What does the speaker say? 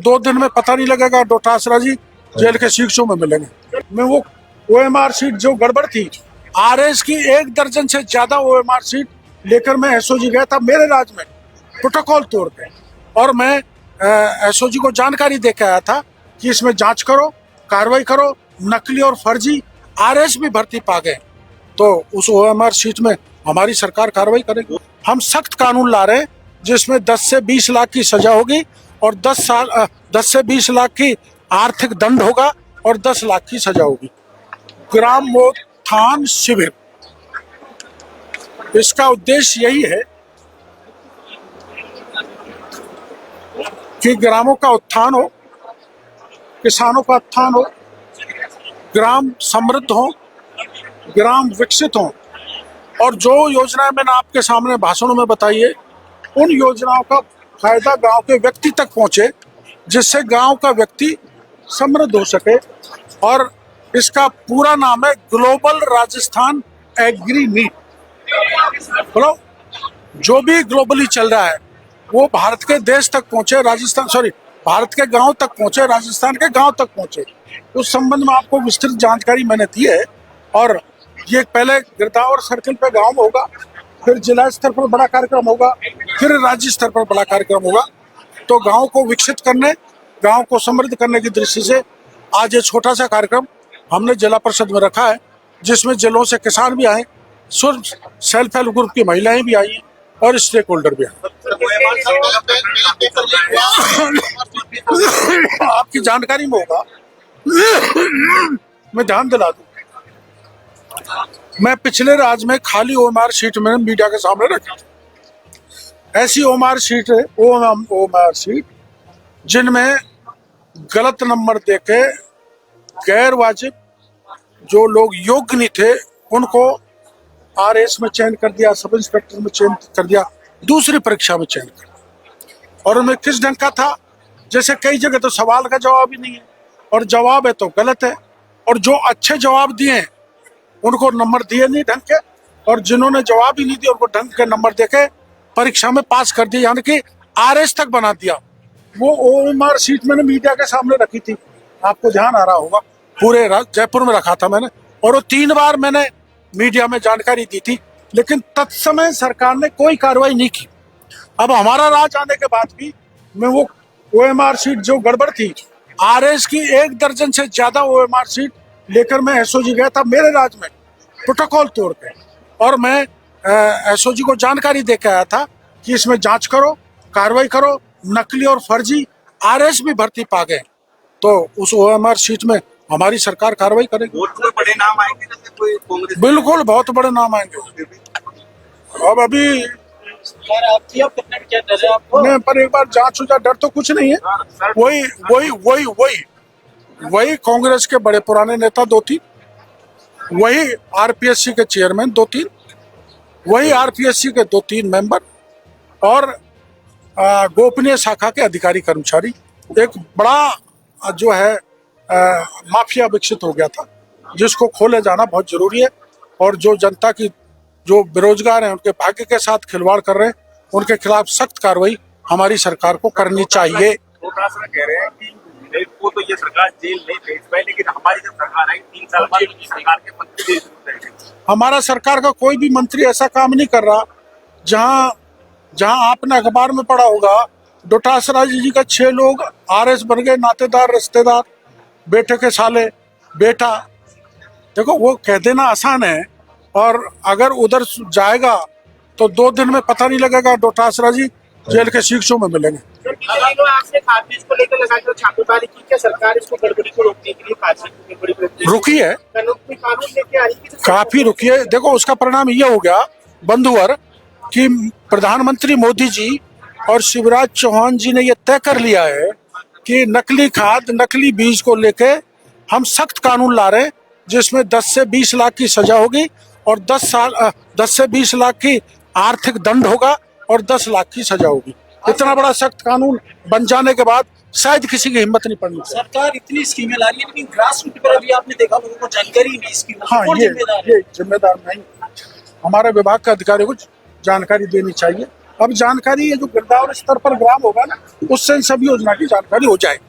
2 दिन में पता नहीं लगेगा डोटासरा जी जेल के शीशों में मिलेंगे। मैं वो OMR सीट जो गड़बड़ थी, RS की 1 दर्जन से ज्यादा OMR सीट लेकर मैं SOG गया था मेरे राज्य में प्रोटोकॉल तोड़ के, और मैं SOG को जानकारी दे के आया था कि इसमें जांच करो, कार्रवाई करो। नकली और फर्जी RS भी भर्ती पा गए, तो उस OMR सीट में हमारी सरकार कार्रवाई करेगी। हम सख्त कानून ला रहे हैं जिसमें 10 से 20 लाख की सजा होगी और 10 से 20 लाख की आर्थिक दंड होगा और 10 लाख की सजा होगी। ग्रामोत्थान शिविर, इसका उद्देश्य यही है कि ग्रामों का उत्थान हो, किसानों का उत्थान हो, ग्राम समृद्ध हो, ग्राम विकसित हो, और जो योजनाएं मैंने आपके सामने भाषणों में बताई है उन योजनाओं का फायदा गांव के व्यक्ति तक पहुंचे, जिससे गांव का व्यक्ति समृद्ध हो सके। और इसका पूरा नाम है ग्लोबल राजस्थान एग्री मीट। बोलो, जो भी ग्लोबली चल रहा है वो भारत के देश तक पहुंचे, भारत के गांव तक पहुंचे, राजस्थान के गांव तक पहुंचे। उस संबंध में आपको विस्तृत जानकारी मैंने दी है। और ये पहले गिरदावर सर्किल पे गांव में होगा, फिर जिला स्तर पर बड़ा कार्यक्रम होगा, फिर राज्य स्तर पर बड़ा कार्यक्रम होगा। तो गांव को विकसित करने, गांव को समृद्ध करने की दृष्टि से आज ये छोटा सा कार्यक्रम हमने जिला परिषद में रखा है, जिसमें जिलों से किसान भी आए, सेल्फ हेल्प ग्रुप की महिलाएं भी आई और स्टेक होल्डर भी आए। आपकी जानकारी में होगा, मैं ध्यान दिला दूं, मैं पिछले राज्य में खाली OMR सीट मैंने मीडिया के सामने रखी थी। ऐसी OMR सीट जिनमें गलत नंबर देके गैर वाजिब जो लोग योग्य नहीं थे उनको RS में चयन कर दिया, सब इंस्पेक्टर में चयन कर दिया, दूसरी परीक्षा में चयन कर दिया। और उनमें किस ढंग का था, जैसे कई जगह तो सवाल का जवाब ही नहीं है और जवाब है तो गलत है, और जो अच्छे जवाब दिए उनको नंबर दिए नहीं ढंग के, और जिन्होंने जवाब ही नहीं दिया उनको ढंग के नंबर देके परीक्षा में पास कर दिया, यानी कि RS तक बना दिया। वो OMR सीट मैंने मीडिया के सामने रखी थी, आपको ध्यान आ रहा होगा, पूरे जयपुर में रखा था मैंने, और वो 3 बार मैंने मीडिया में जानकारी दी थी, लेकिन तत्समय सरकार ने कोई कार्रवाई नहीं की। अब हमारा राज आने के बाद भी मैं वो OMR सीट जो गड़बड़ थी, RS की 1 दर्जन से ज्यादा OMR सीट लेकर मैं SOG गया था मेरे राज्य में प्रोटोकॉल तोड़ के, और मैं SOG को जानकारी दे के आया था कि इसमें जांच करो, कार्रवाई करो। नकली और फर्जी RS भी भर्ती पा गए, तो उस OMR सीट में हमारी सरकार कार्रवाई करेगी। बहुत बड़े नाम आएंगे, जैसे कोई कांग्रेस, बिल्कुल बहुत बड़े नाम आएंगे। अब अभी नहीं, पर एक बार जांच हो जाए, डर तो कुछ नहीं है। वही कांग्रेस के बड़े पुराने नेता 2-3, वही RPSC के चेयरमैन 2-3, वही RPSC के 2-3 मेंबर, और गोपनीय शाखा के अधिकारी कर्मचारी। एक बड़ा जो है माफिया विकसित हो गया था, जिसको खोले जाना बहुत जरूरी है। और जो जनता की जो बेरोजगार हैं उनके भाग्य के साथ खिलवाड़ कर रहे हैं, उनके खिलाफ सख्त कार्रवाई हमारी सरकार को करनी चाहिए। कह रहे हैं कि वो तो ये सरकार जेल नहीं भेज पाई, लेकिन हमारी जब सरकार आई 3 साल बाद उनकी सरकार के मंत्री हमारा सरकार का कोई भी मंत्री ऐसा काम नहीं कर रहा। जहां आपने अखबार में पढ़ा होगा, डोटासरा जी का 6 लोग RS बन गए, नातेदार, रिश्तेदार, बेटे के साले, बेटा। देखो, वो कह देना आसान है, और अगर उधर जाएगा तो 2 दिन में पता नहीं लगेगा डोटासरा जी जेल के शीशों में मिलेंगे। रुकी है, काफी रुकी है। देखो, उसका परिणाम ये हो गया बंधुवर कि प्रधानमंत्री मोदी जी और शिवराज चौहान जी ने ये तय कर लिया है कि नकली खाद, नकली बीज को लेके हम सख्त कानून ला रहे हैं, जिसमें 10 से 20 लाख की सजा होगी और 10 से 20 लाख की आर्थिक दंड होगा और 10 लाख की सजा होगी। इतना बड़ा सख्त कानून बन जाने के बाद शायद किसी की हिम्मत नहीं पड़नी। सरकार इतनी स्कीमें ला रही है, लेकिन ग्रास रूट पर अभी आपने देखा लोगों को जानकारी नहीं इसकी। हाँ, ये जिम्मेदार नहीं, हमारे विभाग के अधिकारियों को जानकारी देनी चाहिए अब जानकारी ये जो गिरदावर स्तर पर ग्राम होगा ना, उससे इन सब योजना की जानकारी हो जाएगी।